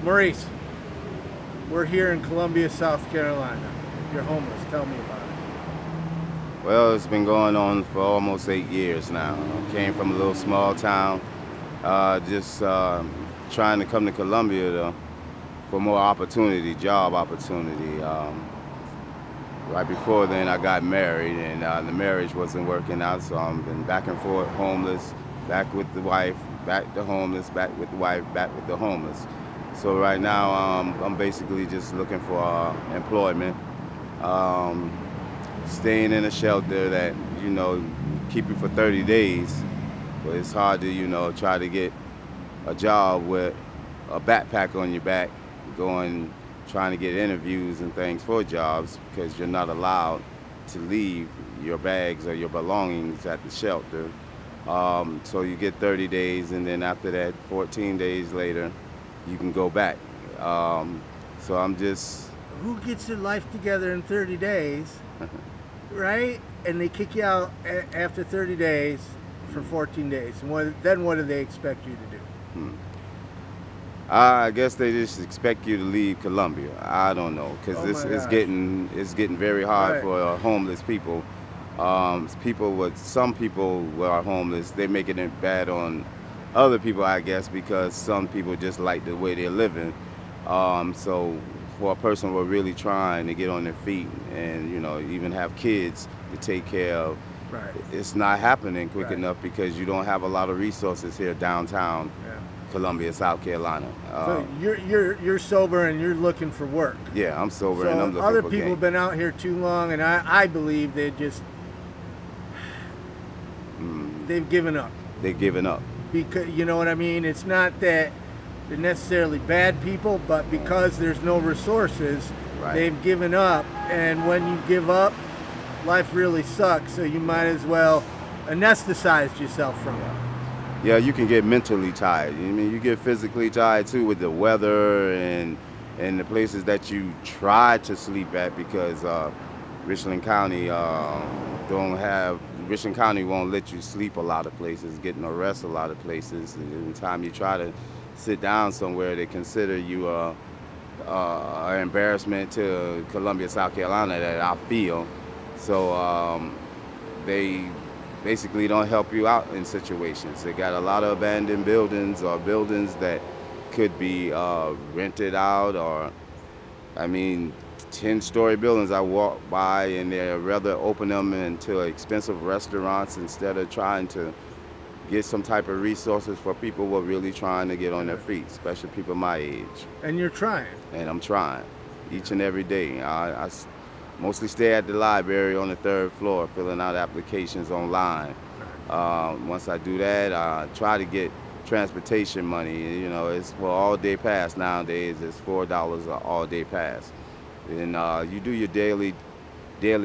Maurice, we're here in Columbia, South Carolina. You're homeless. Tell me about it. Well, it's been going on for almost 8 years now. I came from a little small town, just trying to come to Columbia for more opportunity, job opportunity. Right before then, I got married, and the marriage wasn't working out, so I've been back and forth, homeless, back with the wife, back to homeless, back with the wife, back with the homeless. So right now, I'm basically just looking for employment, um, staying in a shelter that, keep you for 30 days, but it's hard to, try to get a job with a backpack on your back, going trying to get interviews and things for jobs because you're not allowed to leave your bags or your belongings at the shelter. So you get 30 days, and then after that, 14 days later, you can go back. So I'm just... Who gets their life together in 30 days, right? And they kick you out after 30 days for 14 days. And then what do they expect you to do? I guess they just expect you to leave Columbia. I don't know, because it's getting very hard for homeless people. Some people who are homeless, they're making it bad on other people, I guess, because some people just like the way they're living. So for a person who are really trying to get on their feet and even have kids to take care of, it's not happening quick enough because you don't have a lot of resources here downtown. Columbia, South Carolina. So you're sober and you're looking for work. Yeah, I'm sober and I'm looking for other people have been out here too long, and I believe they've given up. They've given up. Because you know what I mean? It's not that they're necessarily bad people, but because there's no resources, they've given up. And when you give up, life really sucks. So you might as well anesthetize yourself from it. Yeah, you can get mentally tired. I mean, you get physically tired too with the weather and the places that you try to sleep at because Richland County Richland County won't let you sleep a lot of places, get no rest a lot of places. And every time you try to sit down somewhere, they consider you an embarrassment to Columbia, South Carolina that I feel. So they basically don't help you out in situations. They got a lot of abandoned buildings or buildings that could be rented out, or 10-story buildings I walk by and they'd rather open them into expensive restaurants instead of trying to get some type of resources for people who are really trying to get on their feet, especially people my age. And you're trying. And I'm trying each and every day. I mostly stay at the library on the 3rd floor filling out applications online. Once I do that, I try to get transportation money. It's for all-day pass nowadays. It's $4 an all-day pass. And you do your daily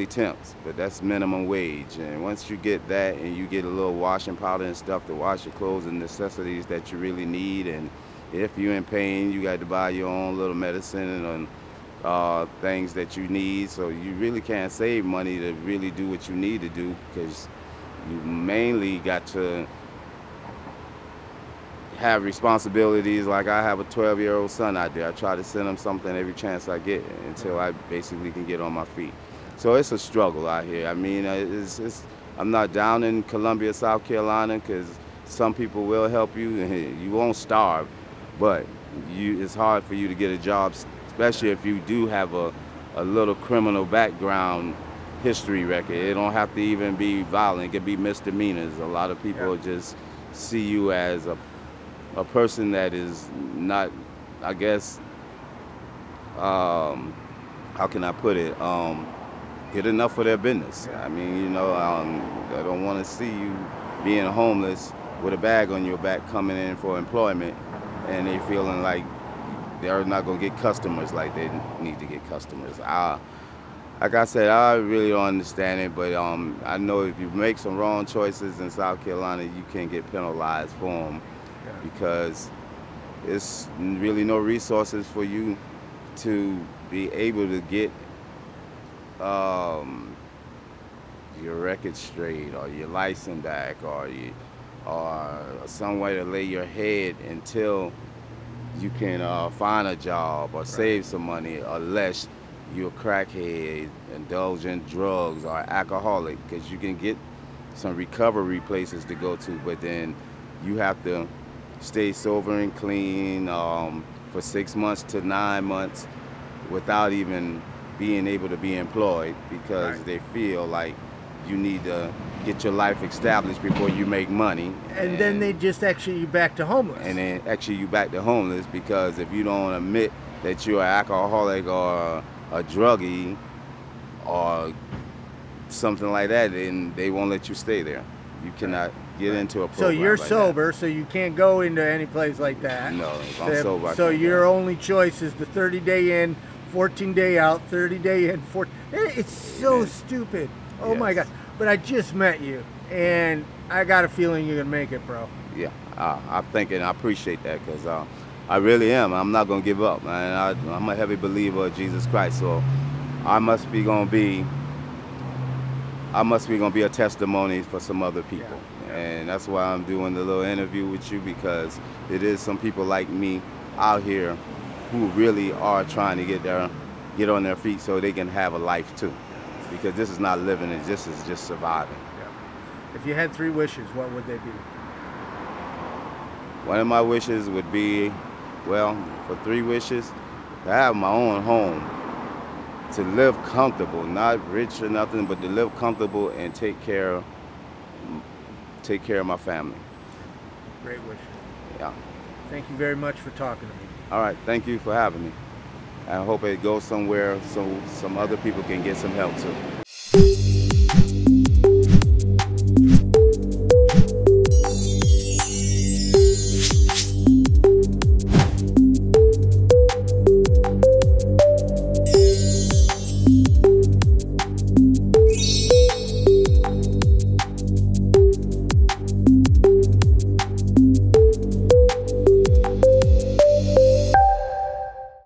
temps, but that's minimum wage. And once you get that and you get a little washing powder and stuff to wash your clothes and necessities that you really need, and if you're in pain, you got to buy your own little medicine and things that you need. So you really can't save money to really do what you need to do because you mainly got to have responsibilities. Like I have a 12-year-old son out there. I try to send him something every chance I get until I basically can get on my feet. So it's a struggle out here. I mean, I'm not down in Columbia, South Carolina, because some people will help you. You won't starve, but it's hard for you to get a job, especially if you do have a little criminal background history record. It don't have to even be violent. It could be misdemeanors. A lot of people just see you as a person that is not, I guess, how can I put it, good enough for their business. I mean, I don't want to see you being homeless with a bag on your back coming in for employment and they feeling like they're not going to get customers like they need to get customers. Like I said, I really don't understand it, but I know if you make some wrong choices in South Carolina, you can get penalized for them because it's really no resources for you to be able to get your record straight or your license back or some way to lay your head until you can find a job or save some money, unless you're a crackhead, indulge in drugs, or alcoholic, because you can get some recovery places to go to, but then you have to stay sober and clean for 6 months to 9 months without even being able to be employed, because they feel like you need to get your life established before you make money. And then they just exit you back to homeless. And then exit you back to homeless, because if you don't admit that you're an alcoholic or a druggie or something like that, then they won't let you stay there. You cannot get into a program. So you're like sober, that. so you can't go into any place like that. No, if I'm sober. So your only choice is the 30-day in, 14-day out, 30-day in, 14. It's so stupid. Oh my God. But I just met you, and I got a feeling you're gonna make it, bro. Yeah, I'm thinking. I appreciate that, because I really am. I'm not gonna give up, man. I'm a heavy believer of Jesus Christ, so I must be gonna be a testimony for some other people. And that's why I'm doing the little interview with you, because it is some people like me out here who really are trying to get on their feet so they can have a life too. Because this is not living, this is just surviving. If you had 3 wishes, what would they be? One of my wishes would be, well, for 3 wishes, to have my own home, to live comfortable, not rich or nothing, but to live comfortable and take care of my family. Great wish. Yeah. Thank you very much for talking to me. All right, thank you for having me. I hope it goes somewhere so some other people can get some help too.